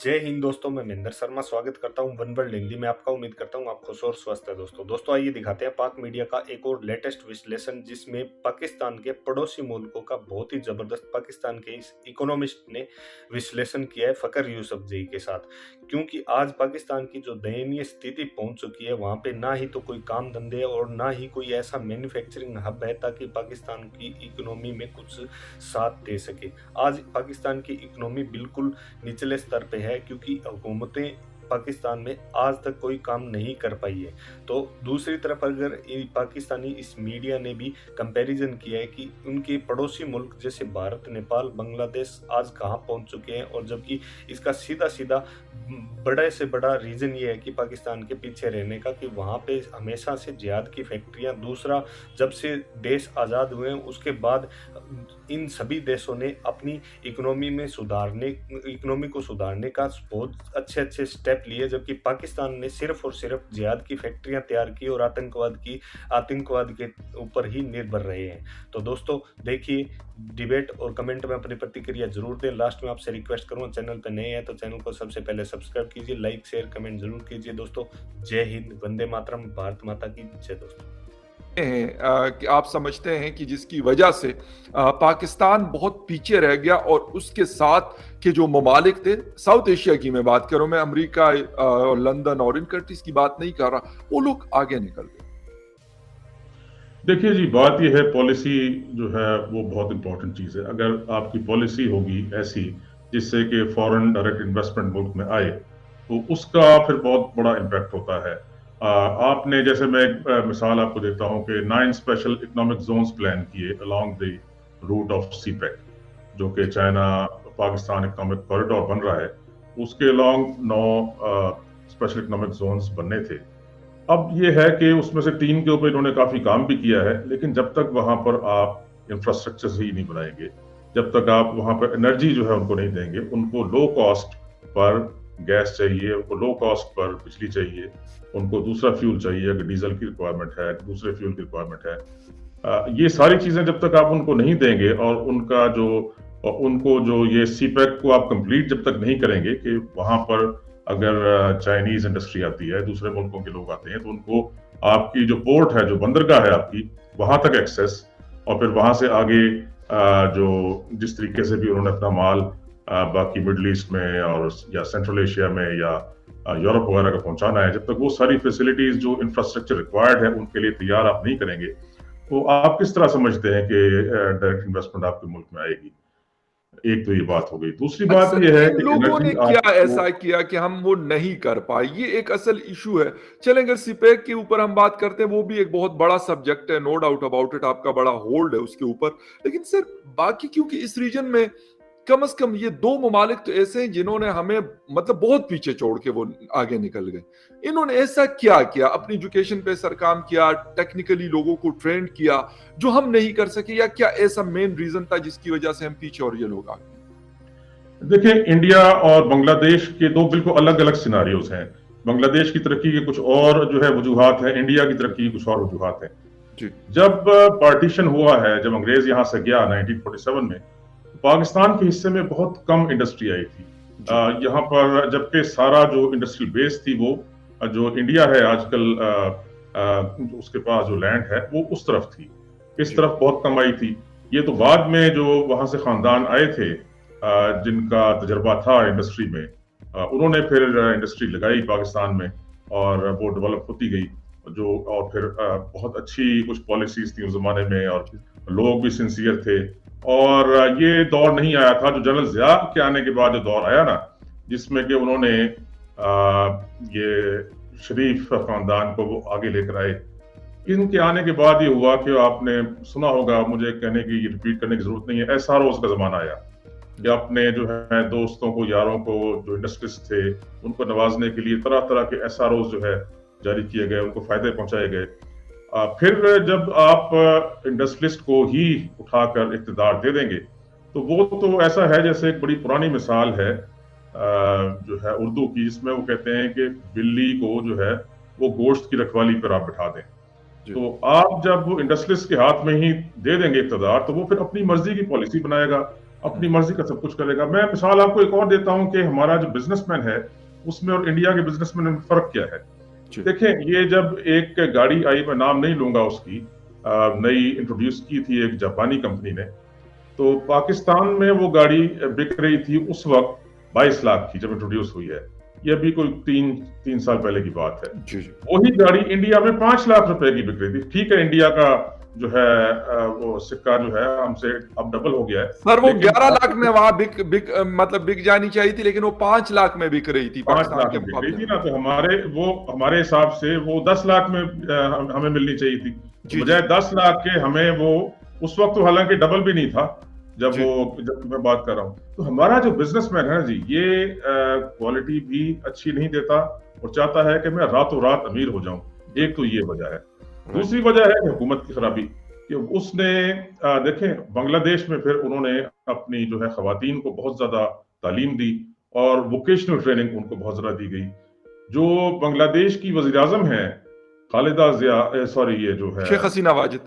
जय हिंद दोस्तों, मैं महेंद्र शर्मा स्वागत करता हूं वन वर्ल्ड हिंदी में आपका। उम्मीद करता हूं आपको और स्वस्थ है। दोस्तों आइए दिखाते हैं पाक मीडिया का एक और लेटेस्ट विश्लेषण, जिसमें पाकिस्तान के पड़ोसी मुल्कों का बहुत ही जबरदस्त पाकिस्तान के इस इकोनॉमिस्ट ने विश्लेषण किया है फकर यूसुफजई के साथ। क्योंकि आज पाकिस्तान की जो दयनीय स्थिति पहुंच चुकी है, वहां पे ना ही तो कोई काम धंधे और ना ही कोई ऐसा मैन्युफैक्चरिंग हब है ताकि पाकिस्तान की इकोनॉमी में कुछ साथ दे सके। आज पाकिस्तान की इकोनॉमी बिल्कुल निचले स्तर पे है, क्योंकि हुकूमतें पाकिस्तान में आज तक कोई काम नहीं कर पाई है। तो दूसरी तरफ अगर पाकिस्तानी इस मीडिया ने भी कंपैरिजन किया है कि उनके पड़ोसी मुल्क जैसे भारत, नेपाल, बांग्लादेश आज कहाँ पहुंच चुके हैं, और जबकि इसका सीधा सीधा बड़े से बड़ा रीजन ये है कि पाकिस्तान के पीछे रहने का, कि वहाँ पे हमेशा से जिहाद की फैक्ट्रियाँ, दूसरा जब से देश आज़ाद हुए हैं उसके बाद इन सभी देशों ने अपनी इकोनॉमी को सुधारने का बहुत अच्छे अच्छे स्टेप लिए, जबकि पाकिस्तान ने सिर्फ और सिर्फ जिहाद की फैक्ट्रियां तैयार की और आतंकवाद के ऊपर ही निर्भर रहे हैं। तो दोस्तों देखिए, डिबेट और कमेंट में अपनी प्रतिक्रिया जरूर दें। लास्ट में आपसे रिक्वेस्ट करूंगा, चैनल पर नए हैं तो चैनल को सबसे पहले सब्सक्राइब कीजिए, लाइक शेयर कमेंट जरूर कीजिए। दोस्तों जय हिंद, वंदे मातरम, भारत माता की जय। दोस्तों हैं कि आप समझते हैं कि जिसकी वजह से पाकिस्तान बहुत पीछे रह गया और उसके साथ के जो ममालिक थे, साउथ एशिया की मैं बात करूं, मैं अमेरिका और लंदन और इन कंट्रीज की बात नहीं कर रहा, वो लोग आगे निकल गए। देखिए जी, बात यह है, पॉलिसी जो है वो बहुत इंपॉर्टेंट चीज़ है। अगर आपकी पॉलिसी होगी ऐसी जिससे कि फॉरेन डायरेक्ट इन्वेस्टमेंट मुल्क में आए, तो उसका फिर बहुत बड़ा इम्पैक्ट होता है। आपने, जैसे मैं एक मिसाल आपको देता हूं कि 9 स्पेशल इकोनॉमिक जोन्स प्लान किए along the route of CPEC, जो कि चाइना पाकिस्तान इकोनॉमिक कॉरिडोर बन रहा है, उसके अलोंग 9 स्पेशल इकोनॉमिक जोन्स बनने थे। अब ये है कि उसमें से 3 के ऊपर इन्होंने काफी काम भी किया है, लेकिन जब तक वहां पर आप इंफ्रास्ट्रक्चर ही नहीं बनाएंगे, जब तक आप वहां पर एनर्जी जो है उनको नहीं देंगे, उनको लो कॉस्ट पर गैस चाहिए, उनको लो कॉस्ट पर बिजली चाहिए, उनको दूसरा फ्यूल चाहिए, अगर डीजल की रिक्वायरमेंट है, दूसरे फ्यूल की रिक्वायरमेंट है, ये सारी चीजें जब तक आप उनको नहीं देंगे और उनको जो ये सीपैक को आप कंप्लीट जब तक नहीं करेंगे, कि वहां पर अगर चाइनीज इंडस्ट्री आती है, दूसरे मुल्कों के लोग आते हैं, तो उनको आपकी जो पोर्ट है, जो बंदरगाह है आपकी, वहां तक एक्सेस, और फिर वहां से आगे जो जिस तरीके से भी उन्होंने अपना माल बाकी मिडल ईस्ट में और या सेंट्रल एशिया में या यूरोप वगैरह का पहुंचाना है, जब तक वो सारी फैसिलिटीज जो इंफ्रास्ट्रक्चर रिक्वायर्ड है उनके लिए तैयार आप नहीं करेंगे, तो आप किस तरह समझते हैं कि डायरेक्ट इन्वेस्टमेंट आपके मुल्क में आएगी? एक तो ये बात हो गई। दूसरी बात अक्सर ये है इन कि लोगों ने एनर्जी क्या आपको, ऐसा किया कि हम वो नहीं कर पाए, ये एक असल इशू है। चलें, अगर सिपेक के ऊपर हम बात करते हैं, वो भी एक बहुत बड़ा सब्जेक्ट है, नो डाउट अबाउट इट, आपका बड़ा होल्ड है उसके ऊपर। लेकिन सर बाकी, क्योंकि इस रीजन में कम से कम ये 2 ममालिक तो ऐसे हैं जिन्होंने हमें मतलब बहुत पीछे छोड़ के वो आगे निकल गए। इन्होंने ऐसा क्या किया, अपनी एजुकेशन पे सर काम किया, टेक्निकली लोगों को ट्रेंड किया, जो हम नहीं कर सके, या क्या ऐसा मेन रीजन था जिसकी वजह से हम पीछे और ये लोग आगे? देखिए, इंडिया और बांग्लादेश के 2 बिल्कुल अलग अलग सिनारियोज हैं। बांग्लादेश की तरक्की के कुछ और जो है वजूहात हैं, इंडिया की तरक्की के कुछ और वजूहात हैं। जी जब पार्टीशन हुआ है, जब अंग्रेज यहाँ से गया 1947 में, तो पाकिस्तान के हिस्से में बहुत कम इंडस्ट्री आई थी जी यहाँ पर, जबकि सारा जो इंडस्ट्रियल बेस थी वो जो इंडिया है आजकल, उसके पास जो लैंड है वो उस तरफ थी, इस जी तरफ बहुत कम आई थी। ये तो बाद में जो वहां से खानदान आए थे जिनका तजर्बा था इंडस्ट्री में, उन्होंने फिर इंडस्ट्री लगाई पाकिस्तान में और वो डेवलप होती गई, और फिर बहुत अच्छी कुछ पॉलिसीज थी उस जमाने में, और लोग भी सिंसियर थे। और ये दौर नहीं आया था जो जनरल जिया के आने के बाद जो दौर आया ना, जिसमें कि उन्होंने ये शरीफ खानदान को वो आगे लेकर आए। इनके आने के बाद ये हुआ कि आपने सुना होगा, मुझे कहने की रिपीट करने की जरूरत नहीं है, एसआरओ का जमाना आया कि अपने जो है दोस्तों को, यारों को, जो इंडस्ट्रिस्ट थे, उनको नवाजने के लिए तरह तरह के एसआरओ जो है जारी किए गए, उनको फायदे पहुंचाए गए। फिर जब आप इंडस्ट्रियलिस्ट को ही उठाकर इक़्तिदार दे देंगे, तो वो तो ऐसा है जैसे एक बड़ी पुरानी मिसाल है जो है उर्दू की, जिसमें वो कहते हैं कि बिल्ली को जो है वो गोश्त की रखवाली पर आप बिठा दें। तो आप जब इंडस्ट्रियलिस्ट के हाथ में ही दे देंगे इक़्तिदार, तो वो फिर अपनी मर्जी की पॉलिसी बनाएगा, अपनी मर्जी का सब कुछ करेगा। मैं मिसाल आपको एक और देता हूं कि हमारा जो बिजनेसमैन है उसमें और इंडिया के बिजनेसमैन में फर्क क्या है। देखें, ये जब एक गाड़ी आई, मैं नाम नहीं लूंगा उसकी, नई इंट्रोड्यूस की थी एक जापानी कंपनी ने, तो पाकिस्तान में वो गाड़ी बिक रही थी उस वक्त 22 लाख की, जब इंट्रोड्यूस हुई है। ये अभी कोई तीन साल पहले की बात है। जी जी। वही गाड़ी इंडिया में 5 लाख रुपए की बिक रही थी। ठीक है, इंडिया का जो है वो सिक्का जो है हमसे अब डबल हो गया है। सर वो 11 लाख में वहां बिक जानी चाहिए थी, लेकिन वो 5 लाख में बिक रही थी 5 लाख में बिक रही थी ना, तो हमारे हिसाब से वो 10 लाख में हमें मिलनी चाहिए थी, बजाय 10 लाख के हमें वो उस वक्त तो हालांकि डबल भी नहीं था जब मैं बात कर रहा हूँ। तो हमारा जो बिजनेसमैन है जी, ये क्वालिटी भी अच्छी नहीं देता और चाहता है कि मैं रातों रात अमीर हो जाऊं। एक तो ये वजह है। दूसरी वजह है हुकूमत की खराबी, कि उसने देखें बांग्लादेश में फिर उन्होंने अपनी जो है खवातीन को बहुत ज्यादा तालीम दी और वोकेशनल ट्रेनिंग उनको बहुत ज्यादा दी गई। जो बांग्लादेश की वजीर आजम है खालिदा जिया, ये जो है शेख हसीना वाजिद,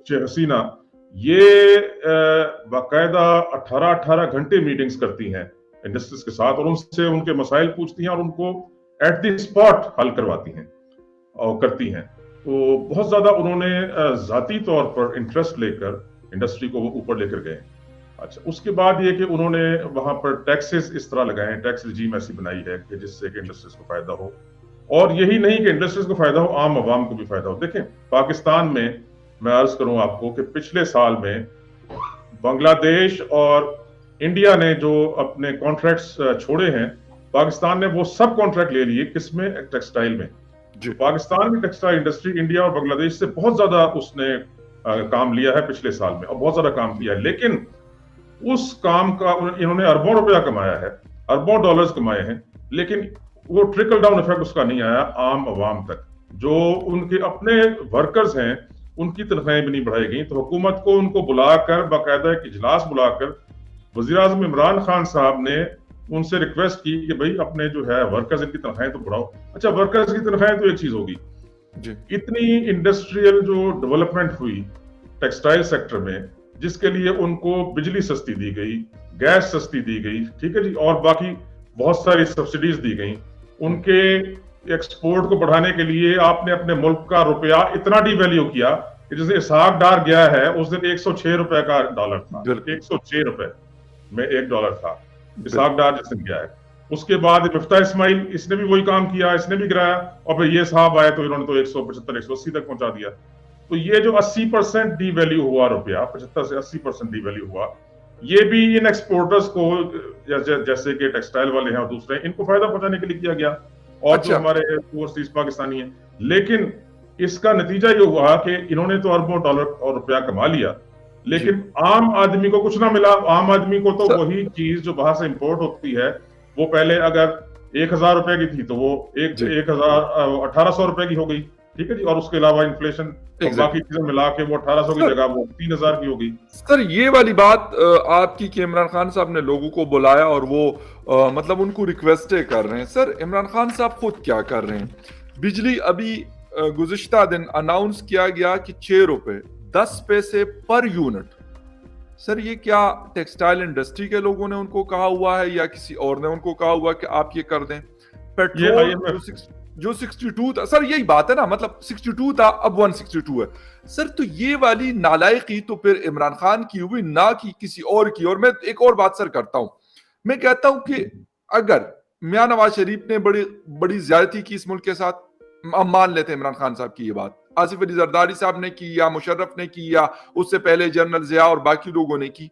शेख हसीना, ये बाकायदा 18 घंटे मीटिंग्स करती हैं इंडस्ट्रीज के साथ और उनसे उनके मसाइल पूछती हैं और उनको एट द स्पॉट हल करवाती हैं और करती हैं। तो बहुत ज्यादा उन्होंने जाती तौर पर इंटरेस्ट लेकर इंडस्ट्री को वो ऊपर लेकर गए। अच्छा, उसके बाद ये कि उन्होंने वहां पर टैक्सेस इस तरह लगाए हैं, टैक्स रिजीम ऐसी बनाई है कि जिससे कि इंडस्ट्रीज को फायदा हो, और यही नहीं कि इंडस्ट्रीज को फायदा हो, आम आवाम को भी फायदा हो। देखें, पाकिस्तान में मैं अर्ज करूं आपको कि पिछले साल में बांग्लादेश और इंडिया ने जो अपने कॉन्ट्रैक्ट्स छोड़े हैं, पाकिस्तान ने वो सब कॉन्ट्रैक्ट ले लिए, किसमें? टेक्सटाइल में। पाकिस्तान की टेक्सटाइल इंडस्ट्री इंडिया और बांग्लादेश से बहुत ज्यादा उसने काम लिया है पिछले साल में, और बहुत ज्यादा काम किया है, लेकिन उस काम का इन्होंने अरबों रुपया कमाया है, अरबों डॉलर्स कमाए हैं, लेकिन वो ट्रिकल डाउन इफेक्ट उसका नहीं आया आम आवाम तक। जो उनके अपने वर्कर्स हैं उनकी तनख्वाहें भी नहीं बढ़ाई गई। तो हुकूमत को उनको बुलाकर, बाकायदा एक इजलास बुलाकर वज़ीर आज़म इमरान खान साहब ने उनसे रिक्वेस्ट की कि भाई अपने जो है वर्कर्स, इनकी तनख्वाहें तो बढ़ाओ। अच्छा, वर्कर्स की तनख्वाहें तो एक चीज होगी, इतनी इंडस्ट्रियल जो डेवलपमेंट हुई टेक्सटाइल सेक्टर में, जिसके लिए उनको बिजली सस्ती दी गई, गैस सस्ती दी गई, ठीक है जी, और बाकी बहुत सारी सब्सिडीज दी गई। उनके एक्सपोर्ट को बढ़ाने के लिए आपने अपने मुल्क का रुपया इतना डिवैल्यू किया कि जैसे इसहाक डार गया है उस दिन 106 रुपए का डॉलर था, 106 रुपए में $1 था इसहाक डार जिस दिन गया है। उसके बाद मिफ्ता इस्माइल, इसने भी वही काम किया, इसने भी गिराया, और फिर ये साहब आए तो इन्होंने तो 175 180 तक पहुंचा दिया। तो ये जो 80% डिवैल्यू हुआ रुपया, 75 से 80% डिवैल्यू हुआ, ये भी इन एक्सपोर्टर्स को जैसे कि टेक्सटाइल वाले हैं और दूसरे, इनको फायदा पहुंचाने के लिए किया गया, और जो हमारे ओवरसीज पाकिस्तानी हैं। लेकिन इसका नतीजा ये हुआ कि इन्होंने तो अरबों डॉलर और रुपया कमा लिया, लेकिन आम आदमी को कुछ ना मिला। आम आदमी को तो वही चीज जो बाहर से इंपोर्ट होती है, वो पहले अगर 1000 रुपए की थी तो वो 1800 रुपए की हो गई, ठीक है जी, और उसके अलावा इन्फ्लेशन बाकी चीजें मिला के वो 1800 की जगह वो 3000 की हो गई। सर ये वाली बात आपकी कि इमरान खान साहब ने लोगों को बुलाया और वो मतलब उनको रिक्वेस्टें कर रहे हैं। सर इमरान खान साहब खुद क्या कर रहे हैं? बिजली अभी गुज़िश्ता दिन अनाउंस किया गया कि 6 रुपए 10 पैसे पर यूनिट। सर ये क्या टेक्सटाइल इंडस्ट्री के लोगों ने उनको कहा हुआ है या किसी और ने उनको कहा हुआ कि आप ये कर दें? पेट्रोल जो 62 था, सर यही बात है ना, मतलब 62 था अब 162 है। सर तो ये वाली नालायकी तो फिर इमरान खान की हुई, ना कि किसी और की। और मैं एक और बात सर करता हूं, मैं कहता हूं कि अगर मियां नवाज शरीफ ने बड़ी ज्यादती की इस मुल्क के साथ, हम मान लेते हैं इमरान खान साहब की ये बात, आसिफ अली जरदारी साहब ने की या मुशर्रफ ने की या उससे पहले जनरल जिया और बाकी लोगों ने की,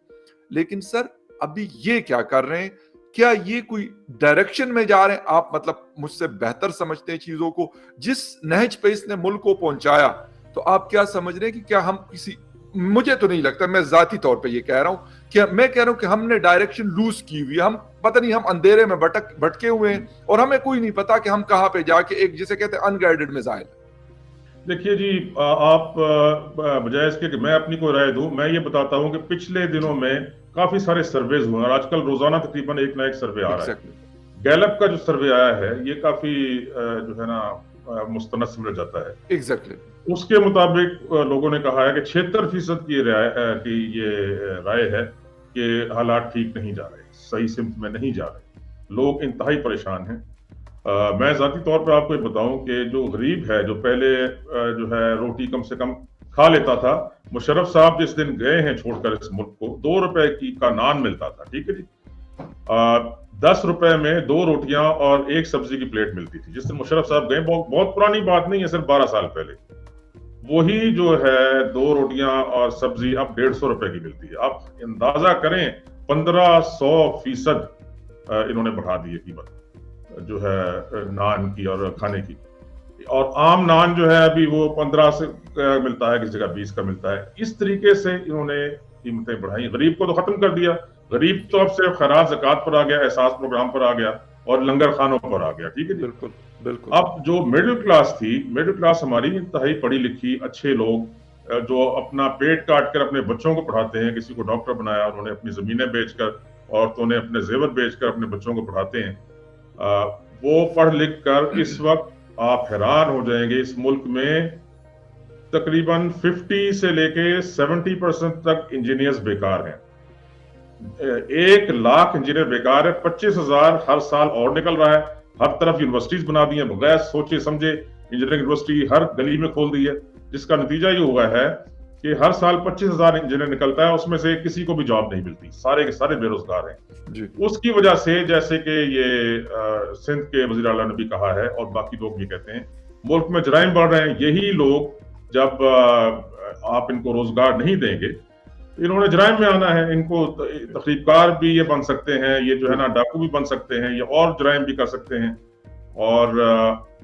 लेकिन सर अभी ये क्या कर रहे हैं? क्या ये कोई डायरेक्शन में जा रहे हैं? आप मतलब मुझसे बेहतर समझते हैं चीजों को, जिस नहज पे इसने मुल्क को पहुंचाया, तो आप क्या समझ रहे हैं कि क्या हम किसी, मुझे तो नहीं लगता, मैं जाती तौर पे ये कह रहा हूं कि मैं कह रहा हूं कि हमने डायरेक्शन लूज की हुई, हम पता नहीं, हम अंधेरे में भटके हुए हैं और हमें कोई नहीं पता कि हम कहां पे जाके एक, जिसे कहते हैं अनगाइडेड मिसाइल। देखिए जी, आप बजाय इसके कि मैं अपनी कोई राय दूं, मैं ये बताता हूं कि पिछले दिनों में काफी सारे सर्वेज हुए और आजकल रोजाना तकरीबन एक ना एक सर्वे आ रहा है। गैलप का जो सर्वे आया है ये काफी जो है ना मुस्तनद समझा जाता है। उसके मुताबिक लोगों ने कहा है कि 76% की ये राय है कि हालात ठीक नहीं जा रहे, सही सिमत में नहीं जा रहे, लोग इंतहाई परेशान हैं। मैं ज़ाती तौर पे आपको ये बताऊं कि जो गरीब है, जो पहले जो है रोटी कम से कम खा लेता था, मुशर्रफ साहब जिस दिन गए हैं छोड़कर इस मुल्क को, 2 रुपए का नान मिलता था, ठीक है जी। 10 रुपए में 2 रोटियां और 1 सब्जी की प्लेट मिलती थी। जिस दिन मुशर्रफ साहब गए, बहुत पुरानी बात नहीं है, सिर्फ 12 साल पहले, वही जो है 2 रोटियां और सब्जी अब 150 रुपए की मिलती है। आप अंदाजा करें, 1500% इन्होंने बढ़ा दी है कीमत जो है नान की और खाने की। और आम नान जो है अभी वो 15 से मिलता है, किसी जगह 20 का मिलता है। इस तरीके से इन्होंने कीमतें बढ़ाई, गरीब को तो खत्म कर दिया। गरीब तो अब सिर्फ खैरात ज़कात पर आ गया, एहसास प्रोग्राम पर आ गया और लंगर खानों पर आ गया, ठीक है जी। बिल्कुल बिल्कुल। अब जो मिडिल क्लास थी, मिडिल क्लास हमारी इंतहाई पढ़ी लिखी अच्छे लोग जो अपना पेट काट कर अपने बच्चों को पढ़ाते हैं, किसी को डॉक्टर बनाया, उन्होंने अपनी जमीनें बेचकर, औरतों ने अपने जेवर बेचकर अपने बच्चों को पढ़ाते हैं, वो पढ़ लिख कर इस वक्त आप हैरान हो जाएंगे, इस मुल्क में तकरीबन 50 से लेके 70% तक इंजीनियर्स बेकार हैं। 1 लाख इंजीनियर बेकार है, 25,000 हर साल और निकल रहा है। हर तरफ यूनिवर्सिटीज बना दी है, बगैर सोचे समझे इंजीनियरिंग यूनिवर्सिटी हर गली में खोल दी है, जिसका नतीजा ये हुआ है कि हर साल 25,000 इंजीनियर निकलता है, उसमें से किसी को भी जॉब नहीं मिलती, सारे के सारे बेरोजगार हैं जी। उसकी वजह से, जैसे कि ये सिंध के वज़ीर आला ने भी कहा है और बाकी लोग भी कहते हैं, मुल्क में जराइम बढ़ रहे हैं। यही लोग जब आप इनको रोजगार नहीं देंगे, इन्होंने जराइम में आना है। इनको तखरीबकार भी ये बन सकते हैं, ये जो है ना डाकू भी बन सकते हैं, ये और जराइम भी कर सकते हैं। और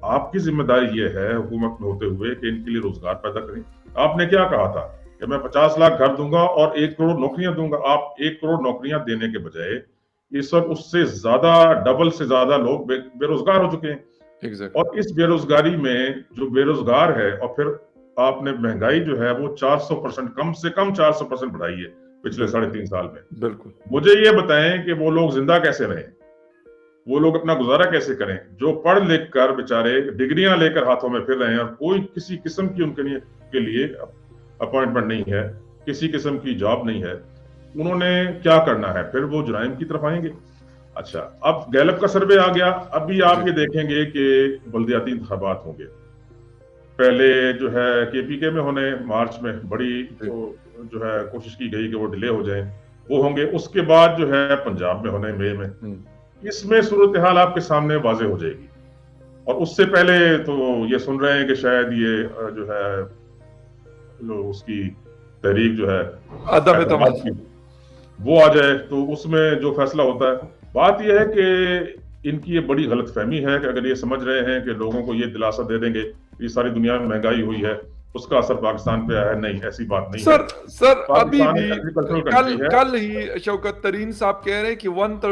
आपकी जिम्मेदारी ये है हुकूमत में होते हुए कि इनके लिए रोजगार पैदा करें। आपने क्या कहा था कि मैं 50 लाख घर दूंगा और 1 करोड़ नौकरियां दूंगा। आप 1 करोड़ नौकरियां देने के बजाय इस वक्त उससे ज्यादा, डबल से ज्यादा लोग बेरोजगार हो चुके हैं। Exactly. और इस बेरोजगारी में जो बेरोजगार है, और फिर आपने महंगाई जो है वो 400%, कम से कम 400% बढ़ाई है पिछले 3.5 साल में। बिल्कुल। मुझे ये बताएं कि वो लोग जिंदा कैसे रहें, वो लोग अपना गुजारा कैसे करें, जो पढ़ लिख कर बेचारे डिग्रियां लेकर हाथों में फिर रहे हैं और कोई किसी किस्म की उनके लिए अपॉइंटमेंट नहीं है, किसी किस्म की जॉब नहीं है। उन्होंने क्या करना है? फिर वो जुराइम की तरफ आएंगे। अच्छा, अब गैलप का सर्वे आ गया। अभी आप ये देखेंगे कि बल्दियाती इंतखाबात होंगे। पहले जो है KPK में होने, मार्च में बड़ी तो जो है कोशिश की गई कि वो डिले हो जाए, वो होंगे। उसके बाद जो है पंजाब में होने, मई में। इसमें सूरत हाल आपके सामने वाजे हो जाएगी। और उससे पहले तो ये सुन रहे हैं कि शायद ये जो है उसकी तहरीक जो है वो आ जाए, तो उसमें जो फैसला होता है। बात यह है कि इनकी ये बड़ी गलतफहमी है कि अगर ये समझ रहे हैं कि लोगों को ये दिलासा दे देंगे कि सारी दुनिया में महंगाई हुई है, उसका असर पाकिस्तान पे आया है, नहीं, ऐसी बात नहीं सर, है। अभी भी कल ही शौकत तरीन साहब कह रहे हैं कि 1/3